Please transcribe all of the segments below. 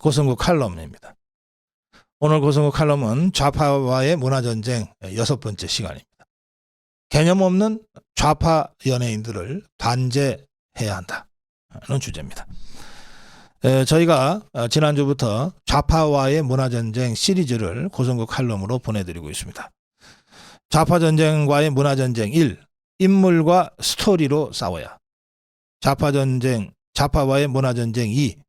고성국 칼럼입니다. 오늘 고성국 칼럼은 좌파와의 문화전쟁 6번째 시간입니다. 개념 없는 좌파 연예인들을 단죄해야 한다는 주제입니다. 저희가 지난주부터 좌파와의 문화전쟁 시리즈를 고성국 칼럼으로 보내드리고 있습니다. 좌파전쟁과의 문화전쟁 1. 인물과 스토리로 싸워야. 좌파와의 문화전쟁 2.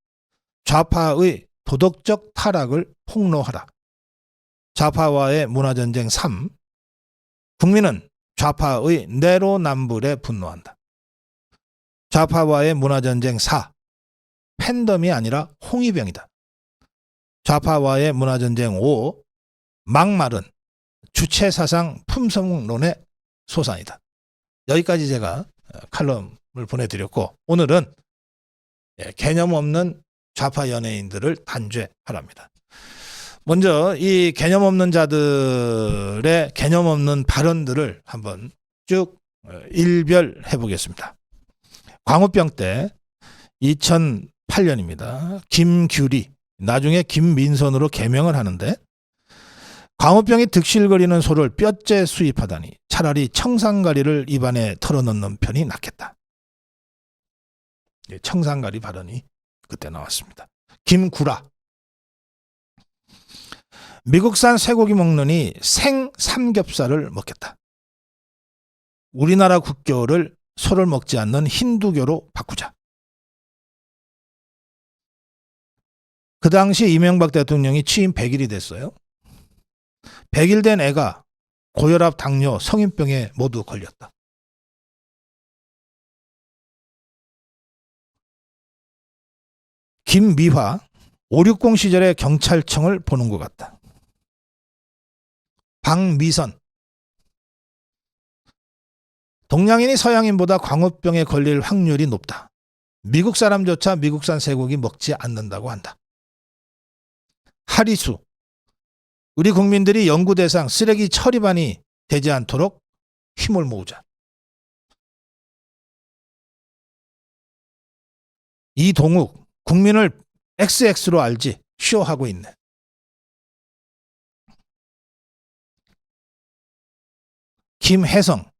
좌파의 도덕적 타락을 폭로하라. 좌파와의 문화전쟁 3. 국민은 좌파의 내로남불에 분노한다. 좌파와의 문화전쟁 4. 팬덤이 아니라 홍위병이다. 좌파와의 문화전쟁 5. 막말은 주체사상 품성론의 소산이다. 여기까지 제가 칼럼을 보내드렸고, 오늘은 개념 없는 좌파 연예인들을 단죄하랍니다. 먼저 이 개념 없는 자들의 개념 없는 발언들을 한번 쭉 일별해 보겠습니다. 광우병 때 2008년입니다. 김규리, 나중에 김민선으로 개명을 하는데, 광우병이 득실거리는 소를 뼈째 수입하다니 차라리 청산가리를 입안에 털어넣는 편이 낫겠다. 청산가리 발언이 그때 나왔습니다. 김구라, 미국산 쇠고기 먹느니 생 삼겹살을 먹겠다. 우리나라 국교를 소를 먹지 않는 힌두교로 바꾸자. 그 당시 이명박 대통령이 취임 100일이 됐어요. 100일 된 애가 고혈압, 당뇨, 성인병에 모두 걸렸다. 김미화, 560 시절의 경찰청을 보는 것 같다. 박미선, 동양인이 서양인보다 광우병에 걸릴 확률이 높다. 미국 사람조차 미국산 쇠고기 먹지 않는다고 한다. 하리수, 우리 국민들이 연구 대상 쓰레기 처리반이 되지 않도록 힘을 모으자. 이동욱, 국민을 XX로 알지 쇼하고 있네. 김혜성,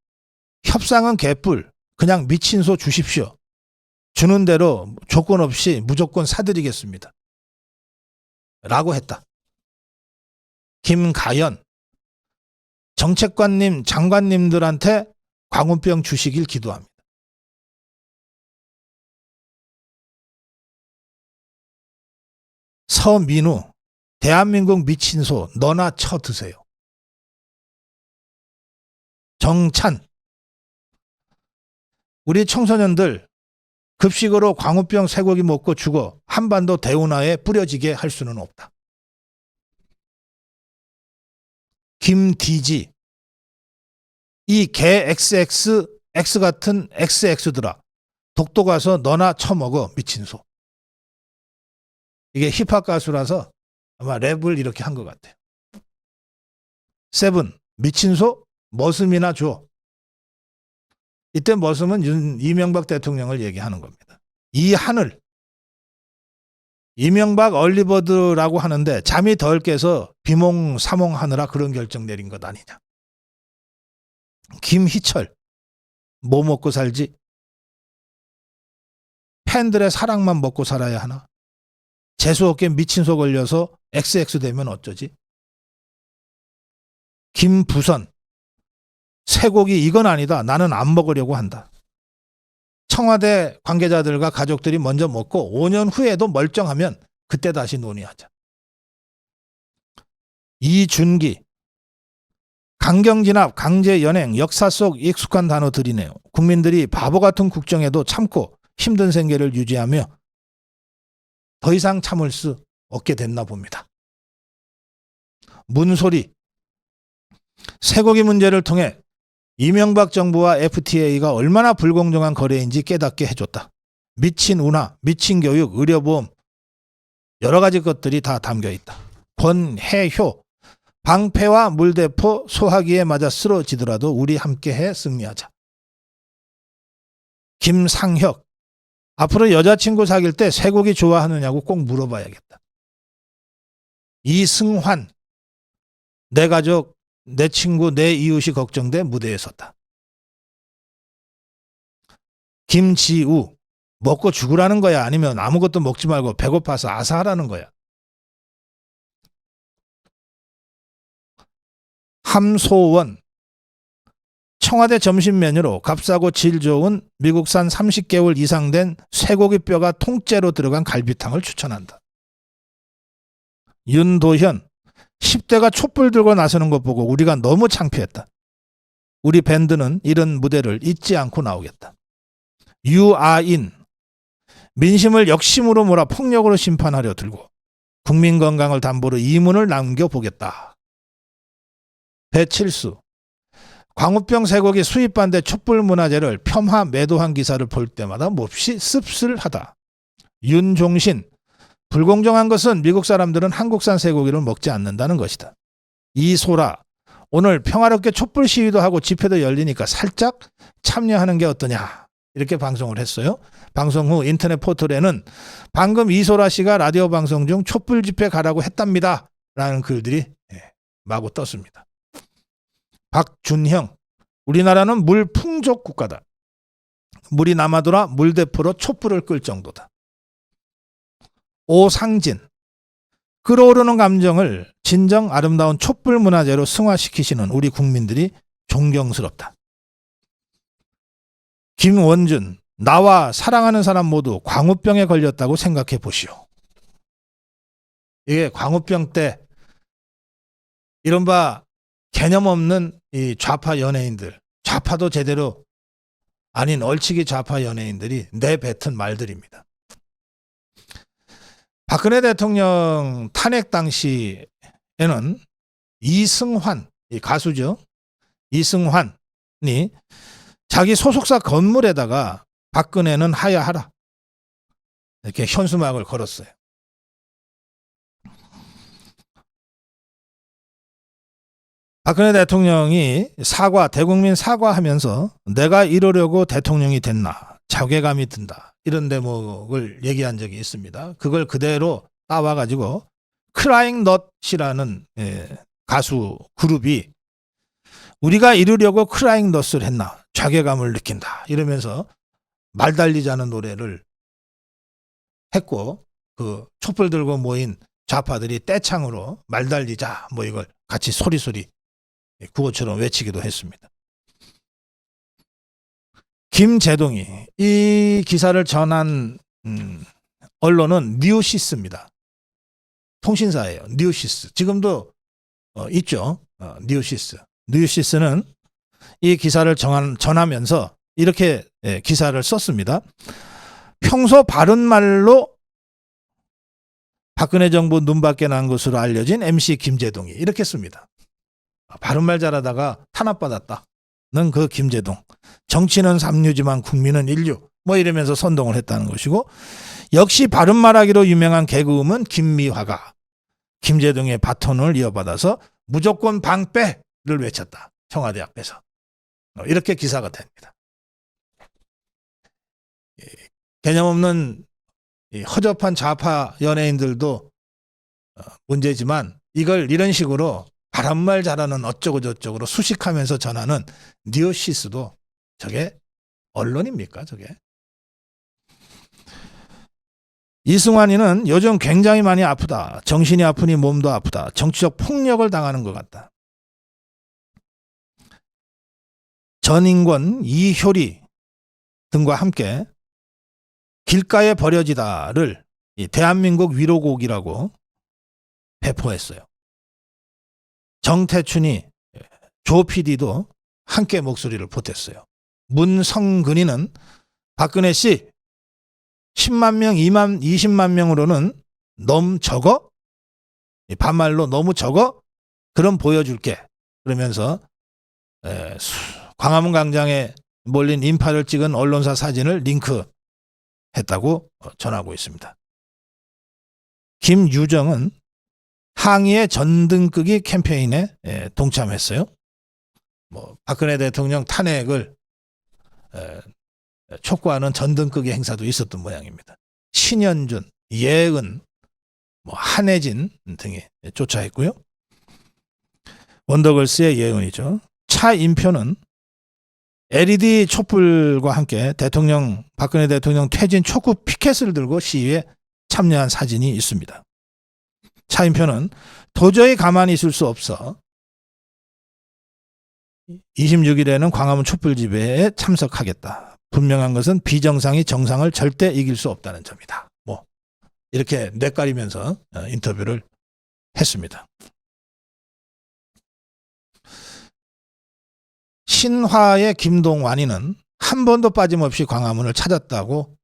협상은 개뿔, 그냥 미친 소 주십시오. 주는 대로 조건 없이 무조건 사드리겠습니다. 라고 했다. 김가연, 정책관님, 장관님들한테 광우병 주시길 기도합니다. 서민우, 대한민국 미친 소 너나 쳐 드세요. 정찬, 우리 청소년들 급식으로 광우병 쇠고기 먹고 죽어 한반도 대운하에 뿌려지게 할 수는 없다. 김디지, 이 개 XX, X 같은 XX들아, 독도 가서 너나 처먹어 미친 소. 이게 힙합 가수라서 아마 랩을 이렇게 한 것 같아요. 세븐, 미친 소 머슴이나 줘. 이때 머슴은 이명박 대통령을 얘기하는 겁니다. 이 하늘, 이명박 얼리버드라고 하는데 잠이 덜 깨서 비몽사몽하느라 그런 결정 내린 것 아니냐. 김희철, 뭐 먹고 살지? 팬들의 사랑만 먹고 살아야 하나? 재수없게 미친 소 걸려서 XX 되면 어쩌지? 김부선, 쇠고기 이건 아니다. 나는 안 먹으려고 한다. 청와대 관계자들과 가족들이 먼저 먹고 5년 후에도 멀쩡하면 그때 다시 논의하자. 이준기, 강경진압, 강제연행, 역사 속 익숙한 단어들이네요. 국민들이 바보 같은 국정에도 참고 힘든 생계를 유지하며 더 이상 참을 수 없게 됐나 봅니다. 문소리, 쇠고기 문제를 통해 이명박 정부와 FTA가 얼마나 불공정한 거래인지 깨닫게 해줬다. 미친 운하, 미친 교육, 의료보험 여러 가지 것들이 다 담겨 있다. 권혜효, 방패와 물대포 소화기에 맞아 쓰러지더라도 우리 함께해 승리하자. 김상혁, 앞으로 여자친구 사귈 때 쇠고기 좋아하느냐고 꼭 물어봐야겠다. 이승환, 내 가족, 내 친구, 내 이웃이 걱정돼 무대에 섰다. 김지우, 먹고 죽으라는 거야? 아니면 아무것도 먹지 말고 배고파서 아사하라는 거야? 함소원, 청와대 점심 메뉴로 값싸고 질 좋은 미국산 30개월 이상 된 쇠고기 뼈가 통째로 들어간 갈비탕을 추천한다. 윤도현, 10대가 촛불 들고 나서는 것 보고 우리가 너무 창피했다. 우리 밴드는 이런 무대를 잊지 않고 나오겠다. 유아인, 민심을 역심으로 몰아 폭력으로 심판하려 들고 국민 건강을 담보로 이문을 남겨보겠다. 배칠수, 광우병 쇠고기 수입 반대 촛불 문화재를 폄하 매도한 기사를 볼 때마다 몹시 씁쓸하다. 윤종신, 불공정한 것은 미국 사람들은 한국산 쇠고기를 먹지 않는다는 것이다. 이소라, 오늘 평화롭게 촛불 시위도 하고 집회도 열리니까 살짝 참여하는 게 어떠냐, 이렇게 방송을 했어요. 방송 후 인터넷 포털에는 방금 이소라 씨가 라디오 방송 중 촛불 집회 가라고 했답니다 라는 글들이 마구 떴습니다. 박준형, 우리나라는 물 풍족 국가다. 물이 남아돌아 물대포로 촛불을 끌 정도다. 오상진, 끓어오르는 감정을 진정 아름다운 촛불 문화재로 승화시키시는 우리 국민들이 존경스럽다. 김원준, 나와 사랑하는 사람 모두 광우병에 걸렸다고 생각해 보시오. 이게 광우병 때 이른바 개념 없는 이 좌파 연예인들, 좌파도 제대로 아닌 얼치기 좌파 연예인들이 내뱉은 말들입니다. 박근혜 대통령 탄핵 당시에는 이승환, 이 가수죠. 이승환이 자기 소속사 건물에다가 박근혜는 하야하라, 이렇게 현수막을 걸었어요. 박근혜 대통령이 대국민 사과하면서 내가 이러려고 대통령이 됐나 자괴감이 든다, 이런 대목을 얘기한 적이 있습니다. 그걸 그대로 따와가지고 크라잉 넛이라는 가수 그룹이 우리가 이루려고 크라잉 넛을 했나 자괴감을 느낀다 이러면서 말달리자는 노래를 했고, 그 촛불 들고 모인 좌파들이 떼창으로 말달리자 뭐 이걸 같이 소리소리 구호처럼 외치기도 했습니다. 김제동이, 이 기사를 전한 언론은 뉴시스입니다. 통신사예요. 뉴시스. 지금도 있죠. 뉴시스. 뉴시스는 이 기사를 전하면서 이렇게 기사를 썼습니다. 평소 바른말로 박근혜 정부 눈밖에 난 것으로 알려진 MC 김제동이 이렇게 씁니다. 바른말 잘하다가 탄압받았다는 그 김제동. 정치는 삼류지만 국민은 인류, 뭐 이러면서 선동을 했다는 것이고, 역시 바른말하기로 유명한 개그우먼 김미화가 김제동의 바톤을 이어받아서 무조건 방빼를 외쳤다. 청와대 앞에서. 이렇게 기사가 됩니다. 개념 없는 허접한 좌파 연예인들도 문제지만 이걸 이런 식으로 바른말 잘하는 어쩌고 저쩌고로 수식하면서 전하는 뉴시스도 저게 언론입니까, 저게? 이승환이는 요즘 굉장히 많이 아프다. 정신이 아프니 몸도 아프다. 정치적 폭력을 당하는 것 같다. 전인권, 이효리 등과 함께 길가에 버려지다를 대한민국 위로곡이라고 배포했어요. 정태춘이, 조 PD도 함께 목소리를 보탰어요. 문성근이는 박근혜 씨 10만 명, 20만 명으로는 너무 적어? 반말로 너무 적어? 그럼 보여줄게. 그러면서 광화문 광장에 몰린 인파를 찍은 언론사 사진을 링크했다고 전하고 있습니다. 김유정은 항의의 전등끄기 캠페인에 동참했어요. 박근혜 대통령 탄핵을 촉구하는 전등끄기 행사도 있었던 모양입니다. 신현준, 예은, 뭐 한혜진 등이 쫓아했고요. 원더걸스의 예언이죠. 차인표는 LED 촛불과 함께 박근혜 대통령 퇴진 촉구 피켓을 들고 시위에 참여한 사진이 있습니다. 차인표는 도저히 가만히 있을 수 없어 26일에는 광화문 촛불 집회에 참석하겠다. 분명한 것은 비정상이 정상을 절대 이길 수 없다는 점이다. 뭐 이렇게 뇌까리면서 인터뷰를 했습니다. 신화의 김동완이는 한 번도 빠짐없이 광화문을 찾았다고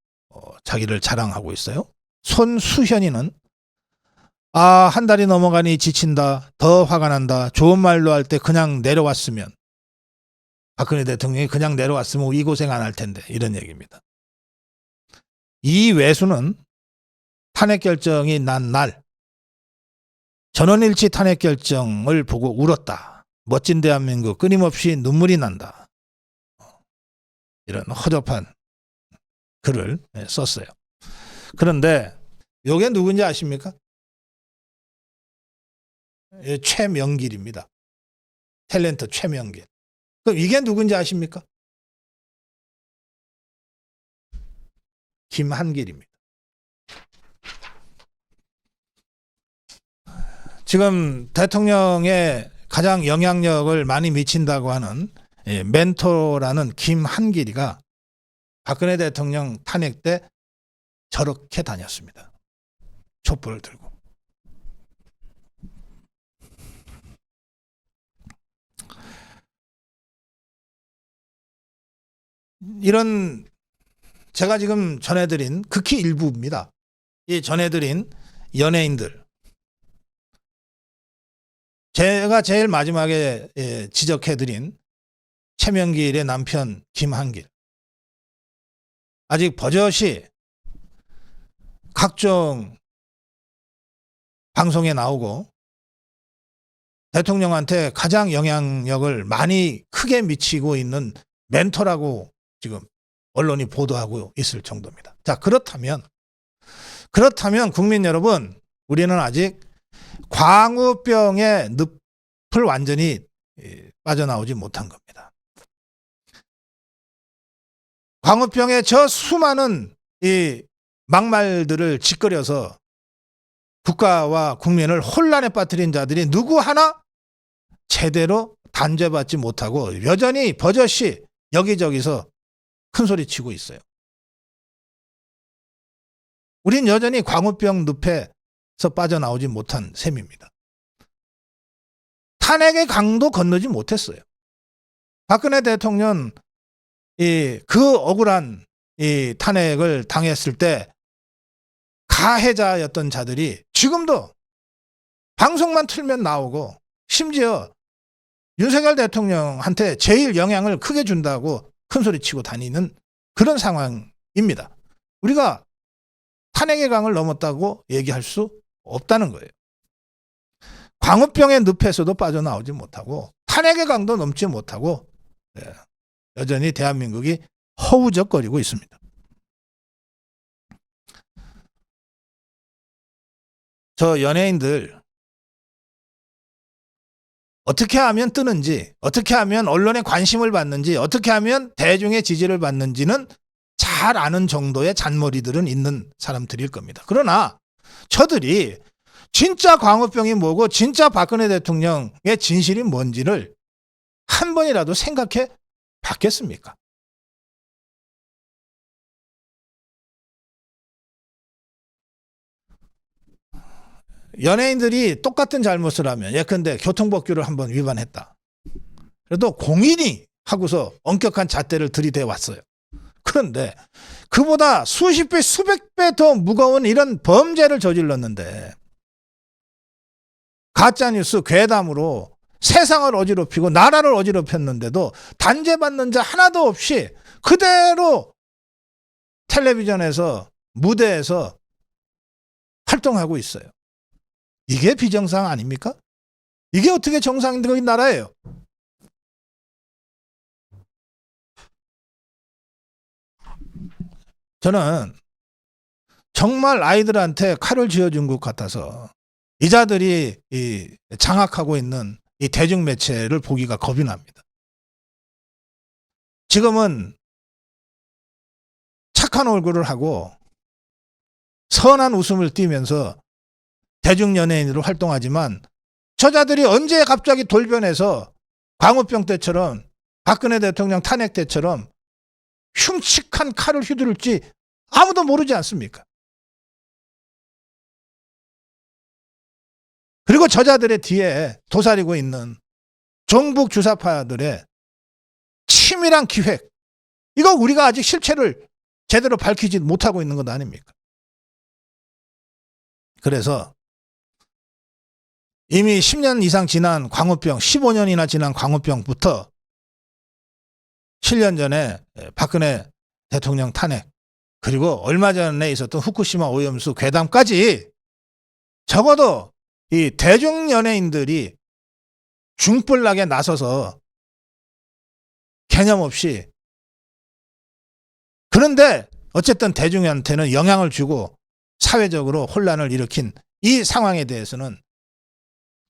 자기를 자랑하고 있어요. 손수현이는 한 달이 넘어가니 지친다. 더 화가 난다. 좋은 말로 할 때 그냥 내려왔으면 박근혜 대통령이 그냥 내려왔으면 이 고생 안 할 텐데 이런 얘기입니다. 이외수는 탄핵 결정이 난 날 전원일치 탄핵 결정을 보고 울었다. 멋진 대한민국 끊임없이 눈물이 난다. 이런 허접한 글을 썼어요. 그런데 이게 누군지 아십니까? 최명길입니다. 탤런트 최명길. 그럼 이게 누군지 아십니까? 김한길입니다. 지금 대통령의 가장 영향력을 많이 미친다고 하는 멘토라는 김한길이가 박근혜 대통령 탄핵 때 저렇게 다녔습니다. 촛불을 들고. 이런 제가 지금 전해드린 극히 일부입니다. 이 전해드린 연예인들. 제가 제일 마지막에 지적해드린 최명길의 남편 김한길. 아직 버젓이 각종 방송에 나오고 대통령한테 가장 영향력을 많이 크게 미치고 있는 멘토라고 지금 언론이 보도하고 있을 정도입니다. 자, 그렇다면 국민 여러분, 우리는 아직 광우병의 늪을 완전히 빠져나오지 못한 겁니다. 광우병의 저 수많은 이 막말들을 짓거려서 국가와 국민을 혼란에 빠뜨린 자들이 누구 하나 제대로 단죄받지 못하고 여전히 버젓이 여기저기서 큰소리 치고 있어요. 우린 여전히 광우병 늪에서 빠져나오지 못한 셈입니다. 탄핵의 강도 건너지 못했어요. 박근혜 대통령 그 억울한 이 탄핵을 당했을 때 가해자였던 자들이 지금도 방송만 틀면 나오고 심지어 윤석열 대통령한테 제일 영향을 크게 준다고 큰소리치고 다니는 그런 상황입니다. 우리가 탄핵의 강을 넘었다고 얘기할 수 없다는 거예요. 광우병의 늪에서도 빠져나오지 못하고 탄핵의 강도 넘지 못하고 여전히 대한민국이 허우적거리고 있습니다. 저 연예인들 어떻게 하면 뜨는지, 어떻게 하면 언론의 관심을 받는지, 어떻게 하면 대중의 지지를 받는지는 잘 아는 정도의 잔머리들은 있는 사람들일 겁니다. 그러나 저들이 진짜 광우병이 뭐고 진짜 박근혜 대통령의 진실이 뭔지를 한 번이라도 생각해 봤겠습니까? 연예인들이 똑같은 잘못을 하면 예컨대 교통법규를 한번 위반했다. 그래도 공인이 하고서 엄격한 잣대를 들이대 왔어요. 그런데 그보다 수십 배, 수백 배 더 무거운 이런 범죄를 저질렀는데 가짜뉴스 괴담으로 세상을 어지럽히고 나라를 어지럽혔는데도 단죄받는 자 하나도 없이 그대로 텔레비전에서 무대에서 활동하고 있어요. 이게 비정상 아닙니까? 이게 어떻게 정상적인 나라예요? 정말 아이들한테 칼을 쥐어준 것 같아서 이자들이 장악하고 있는 이 대중매체를 보기가 겁이 납니다. 지금은 착한 얼굴을 하고 선한 웃음을 띠면서 대중연예인으로 활동하지만 저자들이 언제 갑자기 돌변해서 광우병 때처럼 박근혜 대통령 탄핵 때처럼 흉측한 칼을 휘두를지 아무도 모르지 않습니까? 그리고 저자들의 뒤에 도사리고 있는 종북 주사파들의 치밀한 기획, 이거 우리가 아직 실체를 제대로 밝히지 못하고 있는 것 아닙니까? 그래서 이미 10년 이상 지난 광우병, 15년이나 지난 광우병부터 7년 전에 박근혜 대통령 탄핵, 그리고 얼마 전에 있었던 후쿠시마 오염수 괴담까지 적어도 이 대중 연예인들이 중불나게 나서서 개념 없이, 그런데 어쨌든 대중한테는 영향을 주고 사회적으로 혼란을 일으킨 이 상황에 대해서는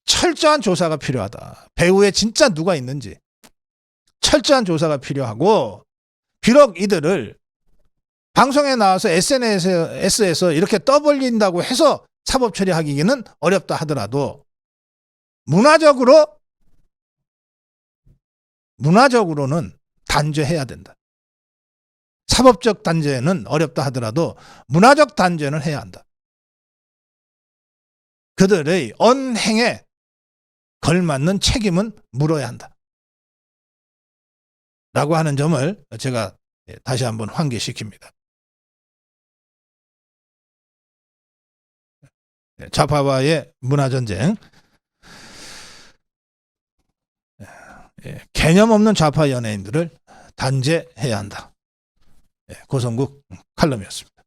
철저한 조사가 필요하다. 배후에 진짜 누가 있는지 철저한 조사가 필요하고, 비록 이들을 방송에 나와서 SNS에서 이렇게 떠벌린다고 해서 사법 처리하기는 어렵다 하더라도 문화적으로는 단죄해야 된다. 사법적 단죄는 어렵다 하더라도 문화적 단죄는 해야 한다. 그들의 언행에 걸맞는 책임은 물어야 한다. 라고 하는 점을 제가 다시 한번 환기시킵니다. 좌파와의 문화전쟁, 개념 없는 좌파 연예인들을 단죄해야 한다. 고성국 칼럼이었습니다.